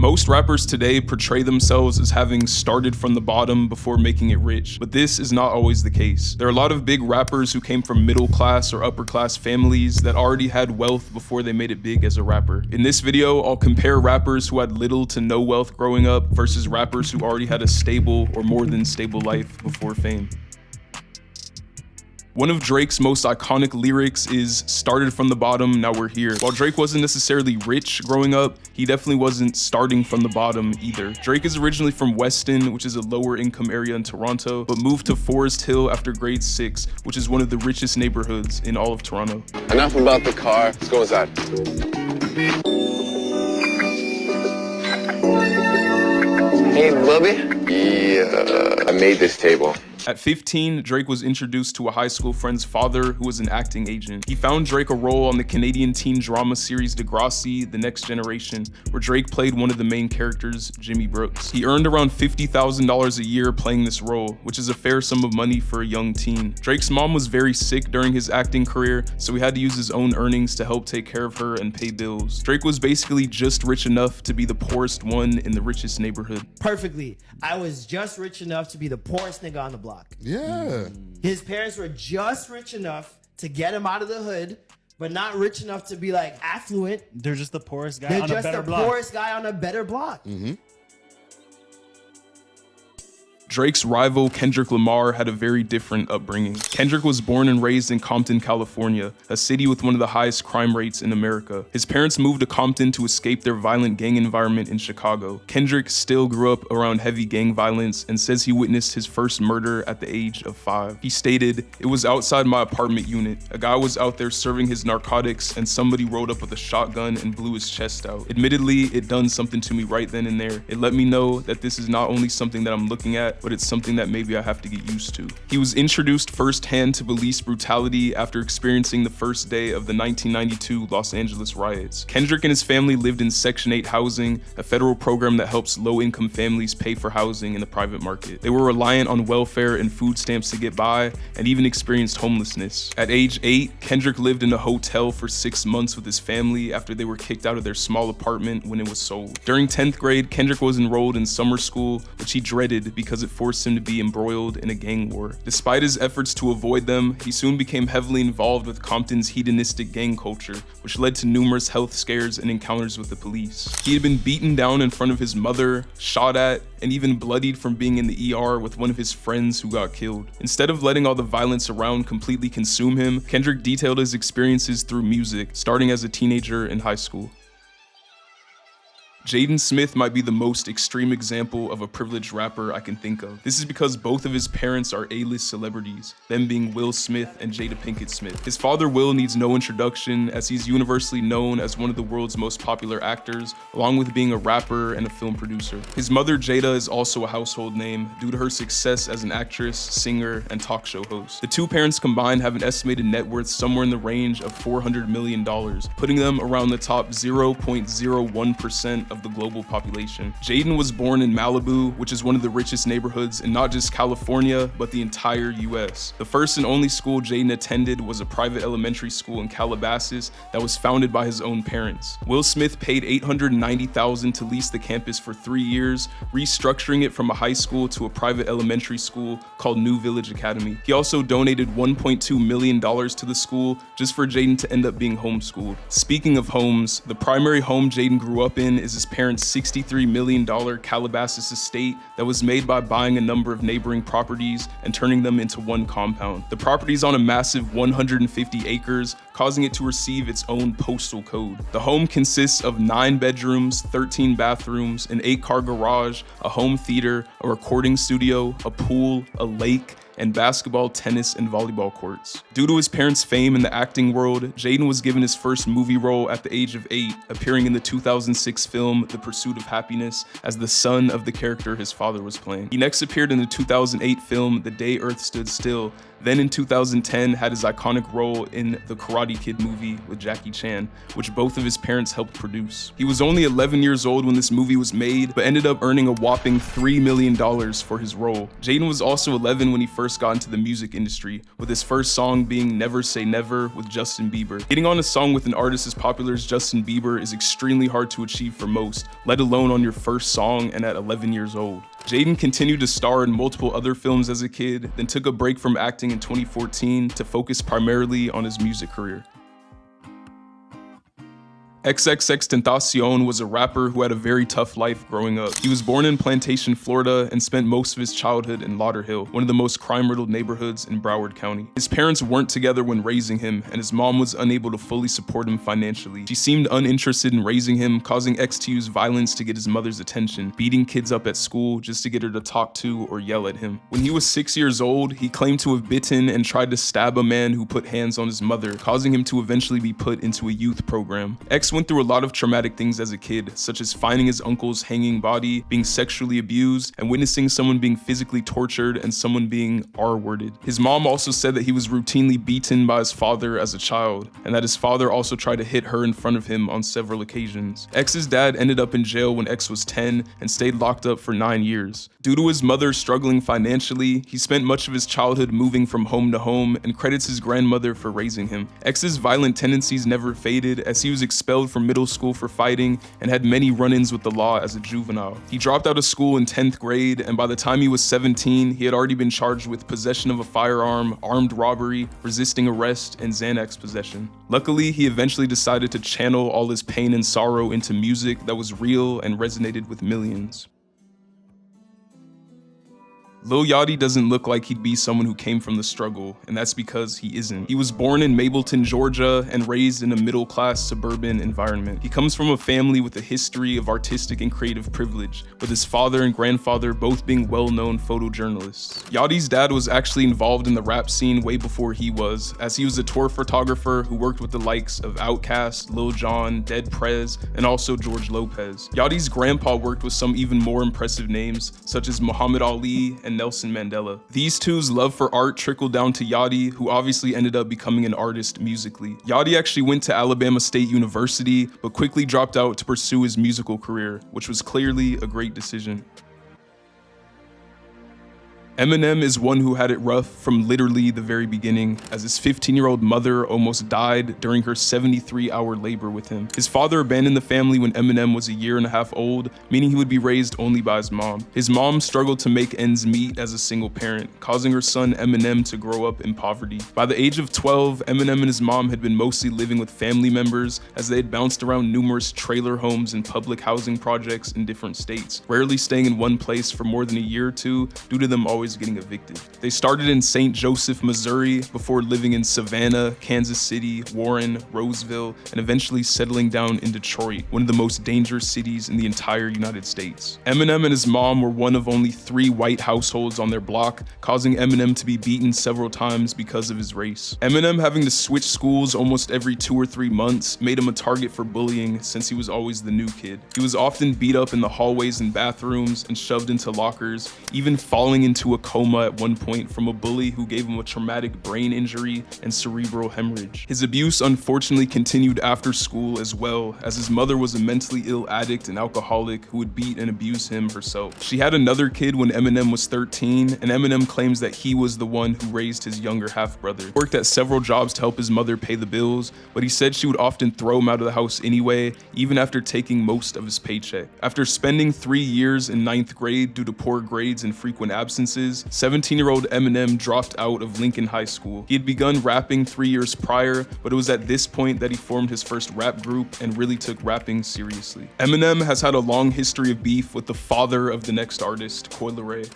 Most rappers today portray themselves as having started from the bottom before making it rich, but this is not always the case. There are a lot of big rappers who came from middle class or upper class families that already had wealth before they made it big as a rapper. In this video, I'll compare rappers who had little to no wealth growing up versus rappers who already had a stable or more than stable life before fame. One of Drake's most iconic lyrics is "started from the bottom, now we're here." While Drake wasn't necessarily rich growing up, he definitely wasn't starting from the bottom either. Drake is originally from Weston, which is a lower income area in Toronto, but moved to Forest Hill after grade 6, which is one of the richest neighborhoods in all of Toronto. Enough about the car, let's go inside. Hey, Bubby. Yeah, I made this table. At 15, Drake was introduced to a high school friend's father who was an acting agent. He found Drake a role on the Canadian teen drama series Degrassi: The Next Generation, where Drake played one of the main characters, Jimmy Brooks. He earned around $50,000 a year playing this role, which is a fair sum of money for a young teen. Drake's mom was very sick during his acting career, so he had to use his own earnings to help take care of her and pay bills. Drake was basically just rich enough to be the poorest one in the richest neighborhood. Perfectly. I was just rich enough to be the poorest nigga on the block. Yeah. His parents were just rich enough to get him out of the hood, but not rich enough to be like affluent. They're just the poorest guy They're on a just better the block. poorest guy on a better block. Drake's rival, Kendrick Lamar, had a very different upbringing. Kendrick was born and raised in Compton, California, a city with one of the highest crime rates in America. His parents moved to Compton to escape their violent gang environment in Chicago. Kendrick still grew up around heavy gang violence and says he witnessed his first murder at the age of 5. He stated, "It was outside my apartment unit. A guy was out there serving his narcotics and somebody rolled up with a shotgun and blew his chest out. Admittedly, it done something to me right then and there. It let me know that this is not only something that I'm looking at, but it's something that maybe I have to get used to." He was introduced firsthand to police brutality after experiencing the first day of the 1992 Los Angeles riots. Kendrick and his family lived in Section 8 housing, a federal program that helps low-income families pay for housing in the private market. They were reliant on welfare and food stamps to get by, and even experienced homelessness. At age 8, Kendrick lived in a hotel for 6 months with his family after they were kicked out of their small apartment when it was sold. During 10th grade, Kendrick was enrolled in summer school, which he dreaded because it forced him to be embroiled in a gang war. Despite his efforts to avoid them, he soon became heavily involved with Compton's hedonistic gang culture, which led to numerous health scares and encounters with the police. He had been beaten down in front of his mother, shot at, and even bloodied from being in the ER with one of his friends who got killed. Instead of letting all the violence around completely consume him, Kendrick detailed his experiences through music, starting as a teenager in high school. Jaden Smith might be the most extreme example of a privileged rapper I can think of. This is because both of his parents are A-list celebrities, them being Will Smith and Jada Pinkett Smith. His father Will needs no introduction, as he's universally known as one of the world's most popular actors, along with being a rapper and a film producer. His mother Jada is also a household name due to her success as an actress, singer, and talk show host. The two parents combined have an estimated net worth somewhere in the range of $400 million, putting them around the top 0.01% of the global population. Jaden was born in Malibu, which is one of the richest neighborhoods in not just California, but the entire US. The first and only school Jaden attended was a private elementary school in Calabasas that was founded by his own parents. Will Smith paid $890,000 to lease the campus for 3 years, restructuring it from a high school to a private elementary school called New Village Academy. He also donated $1.2 million to the school just for Jaden to end up being homeschooled. Speaking of homes, the primary home Jaden grew up in is his parents' $63 million Calabasas estate that was made by buying a number of neighboring properties and turning them into one compound. The property is on a massive 150 acres, causing it to receive its own postal code. The home consists of 9 bedrooms, 13 bathrooms, an 8-car garage, a home theater, a recording studio, a pool, a lake, and basketball, tennis, and volleyball courts. Due to his parents' fame in the acting world, Jaden was given his first movie role at the age of 8, appearing in the 2006 film The Pursuit of Happiness as the son of the character his father was playing. He next appeared in the 2008 film The Day Earth Stood Still, then in 2010 had his iconic role in The Karate Karate Kid movie with Jackie Chan, which both of his parents helped produce. He was only 11 years old when this movie was made, but ended up earning a whopping $3 million for his role. Jaden was also 11 when he first got into the music industry, with his first song being Never Say Never with Justin Bieber. Getting on a song with an artist as popular as Justin Bieber is extremely hard to achieve for most, let alone on your first song and at 11 years old. Jaden continued to star in multiple other films as a kid, then took a break from acting in 2014 to focus primarily on his music career. XXXTentacion was a rapper who had a very tough life growing up. He was born in Plantation, Florida, and spent most of his childhood in Lauderhill, one of the most crime-riddled neighborhoods in Broward County. His parents weren't together when raising him, and his mom was unable to fully support him financially. She seemed uninterested in raising him, causing X to use violence to get his mother's attention, beating kids up at school just to get her to talk to or yell at him. When he was 6 years old, he claimed to have bitten and tried to stab a man who put hands on his mother, causing him to eventually be put into a youth program. X went through a lot of traumatic things as a kid, such as finding his uncle's hanging body, being sexually abused, and witnessing someone being physically tortured and someone being R-worded. His mom also said that he was routinely beaten by his father as a child, and that his father also tried to hit her in front of him on several occasions. X's dad ended up in jail when X was 10 and stayed locked up for 9 years. Due to his mother struggling financially, he spent much of his childhood moving from home to home and credits his grandmother for raising him. X's violent tendencies never faded, as he was expelled from middle school for fighting and had many run-ins with the law as a juvenile. He dropped out of school in 10th grade, and by the time he was 17, he had already been charged with possession of a firearm, armed robbery, resisting arrest, and Xanax possession. Luckily, he eventually decided to channel all his pain and sorrow into music that was real and resonated with millions. Lil Yachty doesn't look like he'd be someone who came from the struggle, and that's because he isn't. He was born in Mableton, Georgia, and raised in a middle-class suburban environment. He comes from a family with a history of artistic and creative privilege, with his father and grandfather both being well-known photojournalists. Yachty's dad was actually involved in the rap scene way before he was, as he was a tour photographer who worked with the likes of Outkast, Lil Jon, Dead Prez, and also George Lopez. Yachty's grandpa worked with some even more impressive names, such as Muhammad Ali and Nelson Mandela. These two's love for art trickled down to Yachty, who obviously ended up becoming an artist musically. Yachty actually went to Alabama State University, but quickly dropped out to pursue his musical career, which was clearly a great decision. Eminem is one who had it rough from literally the very beginning, as his 15-year-old mother almost died during her 73-hour labor with him. His father abandoned the family when Eminem was a year and a half old, meaning he would be raised only by his mom. His mom struggled to make ends meet as a single parent, causing her son Eminem to grow up in poverty. By the age of 12, Eminem and his mom had been mostly living with family members, as they had bounced around numerous trailer homes and public housing projects in different states, rarely staying in one place for more than a year or two due to them always getting evicted. They started in St. Joseph, Missouri, before living in Savannah, Kansas City, Warren, Roseville, and eventually settling down in Detroit, one of the most dangerous cities in the entire United States. Eminem and his mom were one of only 3 white households on their block, causing Eminem to be beaten several times because of his race. Eminem having to switch schools almost every 2 or 3 months made him a target for bullying, since he was always the new kid. He was often beat up in the hallways and bathrooms and shoved into lockers, even falling into a coma at one point from a bully who gave him a traumatic brain injury and cerebral hemorrhage. His abuse unfortunately continued after school as well, as his mother was a mentally ill addict and alcoholic who would beat and abuse him herself. She had another kid when Eminem was 13, and Eminem claims that he was the one who raised his younger half-brother. He worked at several jobs to help his mother pay the bills, but he said she would often throw him out of the house anyway, even after taking most of his paycheck. After spending 3 years in 9th grade due to poor grades and frequent absences, 17-year-old Eminem dropped out of Lincoln High School. He had begun rapping 3 years prior, but it was at this point that he formed his first rap group and really took rapping seriously. Eminem has had a long history of beef with the father of the next artist, Coi Leray.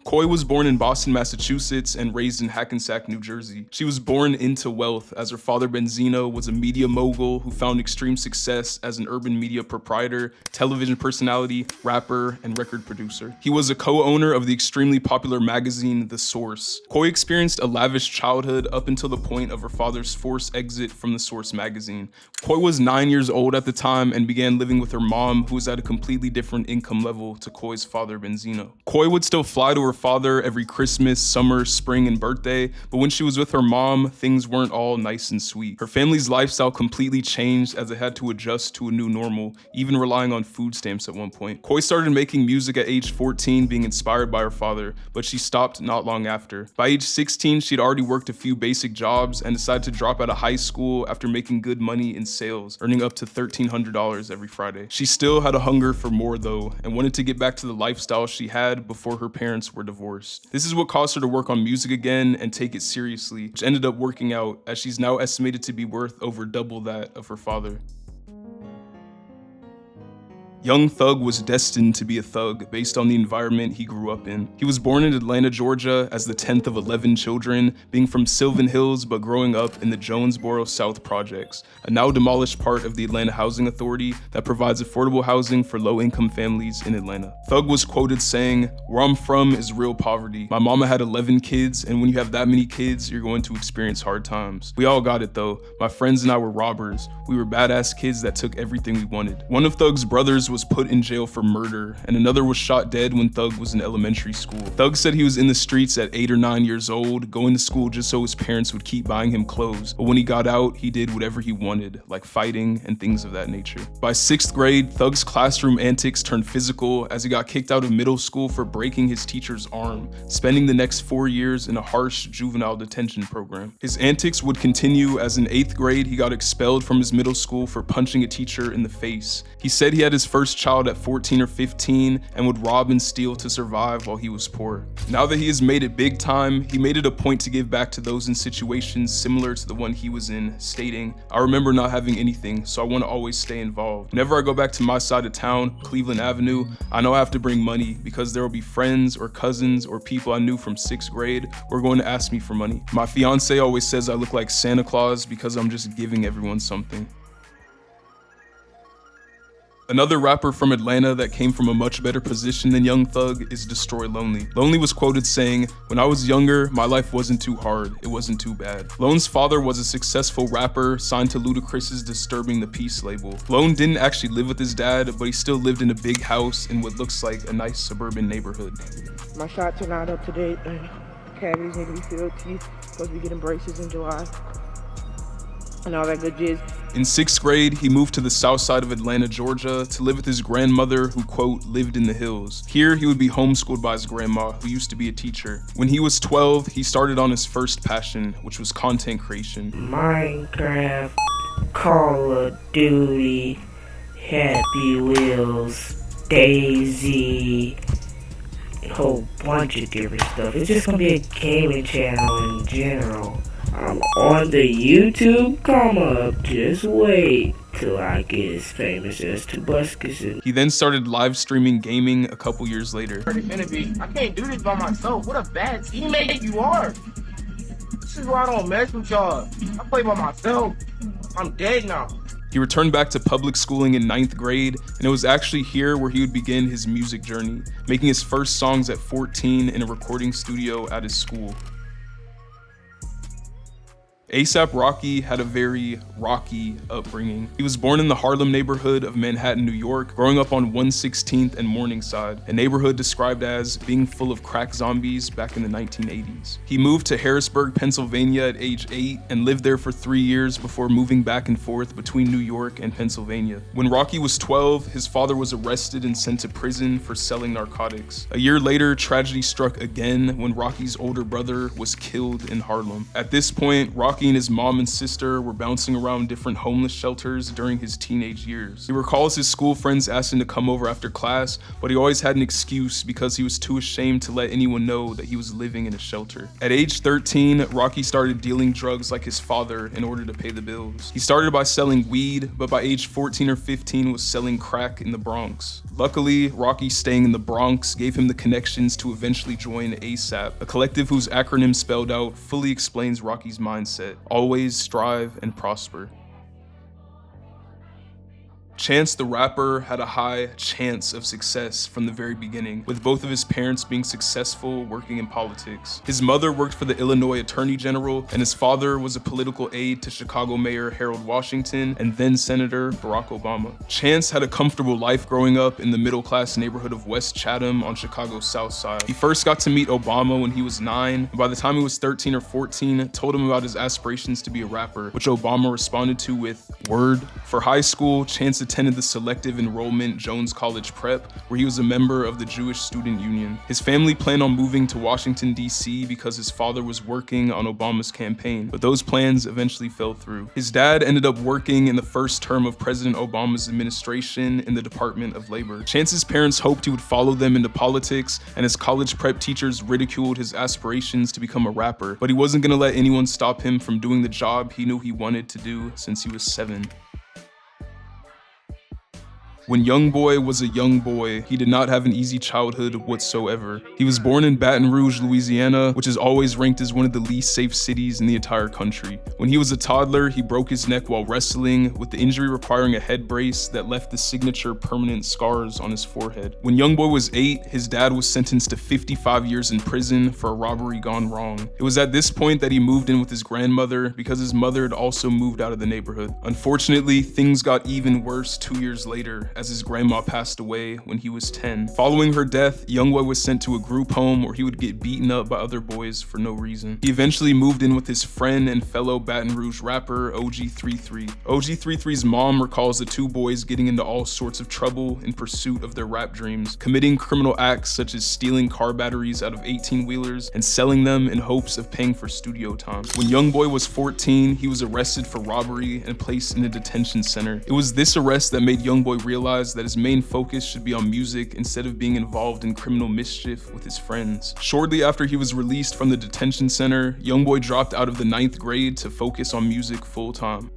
Coi was born in Boston, Massachusetts, and raised in Hackensack, New Jersey. She was born into wealth, as her father Benzino was a media mogul who found extreme success as an urban media proprietor, television personality, rapper, and record producer. He was a co-owner of the extremely popular magazine The Source. Coi experienced a lavish childhood up until the point of her father's forced exit from The Source magazine. Coi was 9 years old at the time and began living with her mom, who was at a completely different income level to Coi's father Benzino. Coi would still fly to her father every Christmas, summer, spring, and birthday, but when she was with her mom, things weren't all nice and sweet. Her family's lifestyle completely changed as they had to adjust to a new normal, even relying on food stamps at one point. Coi started making music at age 14, being inspired by her father, but she stopped not long after. By age 16, she'd already worked a few basic jobs and decided to drop out of high school after making good money in sales, earning up to $1,300 every Friday. She still had a hunger for more though, and wanted to get back to the lifestyle she had before her parents were divorced. This is what caused her to work on music again and take it seriously, which ended up working out, as she's now estimated to be worth over double that of her father. Young Thug was destined to be a thug based on the environment he grew up in. He was born in Atlanta, Georgia as the 10th of 11 children, being from Sylvan Hills but growing up in the Jonesboro South Projects, a now demolished part of the Atlanta Housing Authority that provides affordable housing for low-income families in Atlanta. Thug was quoted saying, "Where I'm from is real poverty. My mama had 11 kids, and when you have that many kids, you're going to experience hard times. We all got it though. My friends and I were robbers. We were badass kids that took everything we wanted." One of Thug's brothers was put in jail for murder, and another was shot dead when Thug was in elementary school. Thug said he was in the streets at 8 or 9 years old, going to school just so his parents would keep buying him clothes, but when he got out, he did whatever he wanted, like fighting and things of that nature. By 6th grade, Thug's classroom antics turned physical as he got kicked out of middle school for breaking his teacher's arm, spending the next 4 years in a harsh juvenile detention program. His antics would continue as in 8th grade, he got expelled from his middle school for punching a teacher in the face. He said he had his first child at 14 or 15 and would rob and steal to survive while he was poor. Now that he has made it big time, he made it a point to give back to those in situations similar to the one he was in, stating, "I remember not having anything, so I want to always stay involved. Whenever I go back to my side of town, Cleveland Avenue, I know I have to bring money because there will be friends or cousins or people I knew from 6th grade who are going to ask me for money. My fiance always says I look like Santa Claus because I'm just giving everyone something." Another rapper from Atlanta that came from a much better position than Young Thug is Destroy Lonely. Lonely was quoted saying, "When I was younger, my life wasn't too hard, it wasn't too bad." Lone's father was a successful rapper signed to Ludacris's Disturbing the Peace label. Lone didn't actually live with his dad, but he still lived in a big house in what looks like a nice suburban neighborhood. My shot turned out up to date. Cavities need to be filled. Teeth supposed to be getting braces in July. And all that good jizz. In 6th grade, he moved to the south side of Atlanta, Georgia to live with his grandmother who, quote, lived in the hills. Here, he would be homeschooled by his grandma, who used to be a teacher. When he was 12, he started on his first passion, which was content creation. Minecraft, Call of Duty, Happy Wheels, Daisy, a whole bunch of different stuff. It's just gonna be a gaming channel in general. I'm on the YouTube come up, just wait till I get as famous as Tobuscus. He then started live streaming gaming a couple years later. I can't do this by myself. What a bad teammate you are. This is why I don't mess with y'all. I play by myself. I'm dead now. He returned back to public schooling in 9th grade, and it was actually here where he would begin his music journey, making his first songs at 14 in a recording studio at his school. A$AP Rocky had a very rocky upbringing. He was born in the Harlem neighborhood of Manhattan, New York, growing up on 116th and Morningside, a neighborhood described as being full of crack zombies back in the 1980s. He moved to Harrisburg, Pennsylvania at age 8 and lived there for 3 years before moving back and forth between New York and Pennsylvania. When Rocky was 12, his father was arrested and sent to prison for selling narcotics. A year later, tragedy struck again when Rocky's older brother was killed in Harlem. At this point, Rocky and his mom and sister were bouncing around different homeless shelters during his teenage years. He recalls his school friends asked him to come over after class, but he always had an excuse because he was too ashamed to let anyone know that he was living in a shelter. At age 13, Rocky started dealing drugs like his father in order to pay the bills. He started by selling weed, but by age 14 or 15 was selling crack in the Bronx. Luckily, Rocky staying in the Bronx gave him the connections to eventually join A$AP, a collective whose acronym spelled out fully explains Rocky's mindset: always strive and prosper. Chance the Rapper had a high chance of success from the very beginning, with both of his parents being successful working in politics. His mother worked for the Illinois Attorney General, and his father was a political aide to Chicago Mayor Harold Washington and then Senator Barack Obama. Chance had a comfortable life growing up in the middle-class neighborhood of West Chatham on Chicago's South Side. He first got to meet Obama when he was 9, and by the time he was 13 or 14, told him about his aspirations to be a rapper, which Obama responded to with, "Word." For high school, Chance attended the selective enrollment Jones College Prep, where he was a member of the Jewish Student Union. His family planned on moving to Washington, D.C. because his father was working on Obama's campaign, but those plans eventually fell through. His dad ended up working in the first term of President Obama's administration in the Department of Labor. Chance's parents hoped he would follow them into politics, and his college prep teachers ridiculed his aspirations to become a rapper, but he wasn't gonna let anyone stop him from doing the job he knew he wanted to do since he was 7. When YoungBoy was a young boy, he did not have an easy childhood whatsoever. He was born in Baton Rouge, Louisiana, which is always ranked as one of the least safe cities in the entire country. When he was a toddler, he broke his neck while wrestling, with the injury requiring a head brace that left the signature permanent scars on his forehead. When YoungBoy was 8, his dad was sentenced to 55 years in prison for a robbery gone wrong. It was at this point that he moved in with his grandmother because his mother had also moved out of the neighborhood. Unfortunately, things got even worse 2 years later, as his grandma passed away when he was 10. Following her death, YoungBoy was sent to a group home where he would get beaten up by other boys for no reason. He eventually moved in with his friend and fellow Baton Rouge rapper, OG33. OG33's mom recalls the two boys getting into all sorts of trouble in pursuit of their rap dreams, committing criminal acts such as stealing car batteries out of 18-wheelers and selling them in hopes of paying for studio time. When YoungBoy was 14, he was arrested for robbery and placed in a detention center. It was this arrest that made YoungBoy realize that his main focus should be on music instead of being involved in criminal mischief with his friends. Shortly after he was released from the detention center, YoungBoy dropped out of the 9th grade to focus on music full-time.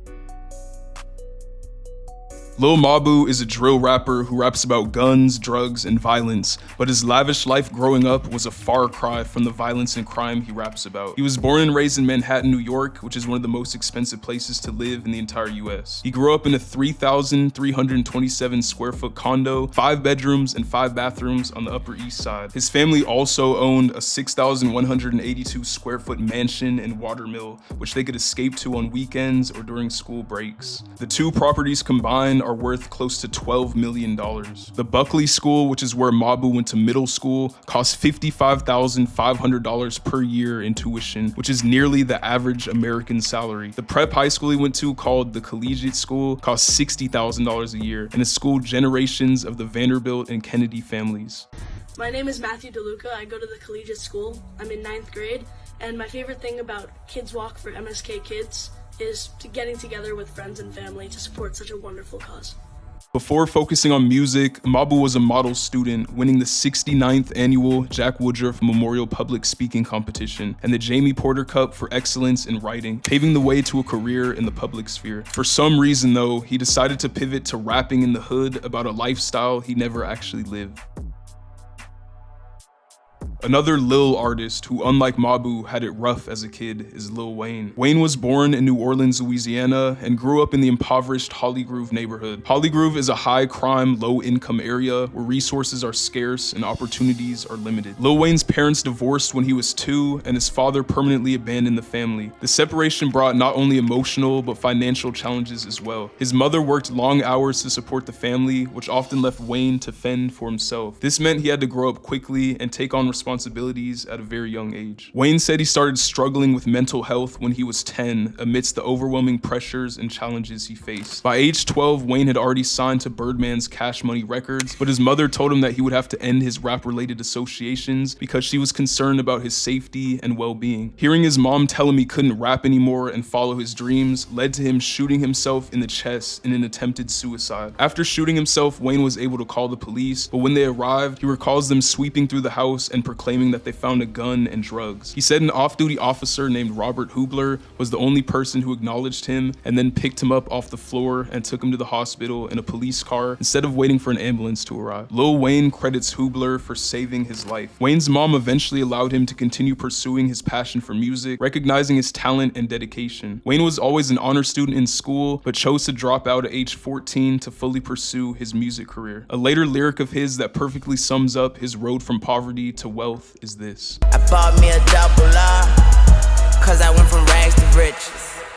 Lil Mabu is a drill rapper who raps about guns, drugs, and violence, but his lavish life growing up was a far cry from the violence and crime he raps about. He was born and raised in Manhattan, New York, which is one of the most expensive places to live in the entire US. He grew up in a 3,327 square foot condo, 5 bedrooms and 5 bathrooms on the Upper East Side. His family also owned a 6,182 square foot mansion in Watermill, which they could escape to on weekends or during school breaks. The two properties combined are worth close to $12 million. The Buckley School, which is where Mabu went to middle school, costs $55,500 per year in tuition, which is nearly the average American salary. The prep high school he went to, called the Collegiate School, costs $60,000 a year and has schooled generations of the Vanderbilt and Kennedy families. My name is Matthew DeLuca. I go to the Collegiate School. I'm in 9th grade, and my favorite thing about Kids Walk for MSK Kids is getting together with friends and family to support such a wonderful cause. Before focusing on music, Mabu was a model student, winning the 69th annual Jack Woodruff Memorial Public Speaking Competition and the Jamie Porter Cup for excellence in writing, paving the way to a career in the public sphere. For some reason though, he decided to pivot to rapping in the hood about a lifestyle he never actually lived. Another Lil artist who, unlike Mabu, had it rough as a kid is Lil Wayne. Wayne was born in New Orleans, Louisiana, and grew up in the impoverished Holly Grove neighborhood. Holly Grove is a high-crime, low-income area where resources are scarce and opportunities are limited. Lil Wayne's parents divorced when he was 2, and his father permanently abandoned the family. The separation brought not only emotional, but financial challenges as well. His mother worked long hours to support the family, which often left Wayne to fend for himself. This meant he had to grow up quickly and take on responsibilities at a very young age. Wayne said he started struggling with mental health when he was 10 amidst the overwhelming pressures and challenges he faced. By age 12, Wayne had already signed to Birdman's Cash Money Records, but his mother told him that he would have to end his rap-related associations because she was concerned about his safety and well-being. Hearing his mom tell him he couldn't rap anymore and follow his dreams led to him shooting himself in the chest in an attempted suicide. After shooting himself, Wayne was able to call the police, but when they arrived, he recalls them sweeping through the house and proclaiming claiming that they found a gun and drugs. He said an off-duty officer named Robert Hubler was the only person who acknowledged him and then picked him up off the floor and took him to the hospital in a police car instead of waiting for an ambulance to arrive. Lil Wayne credits Hubler for saving his life. Wayne's mom eventually allowed him to continue pursuing his passion for music, recognizing his talent and dedication. Wayne was always an honor student in school, but chose to drop out at age 14 to fully pursue his music career. A later lyric of his that perfectly sums up his road from poverty to wealth is this. I bought me a double R, cause I went from rags to riches.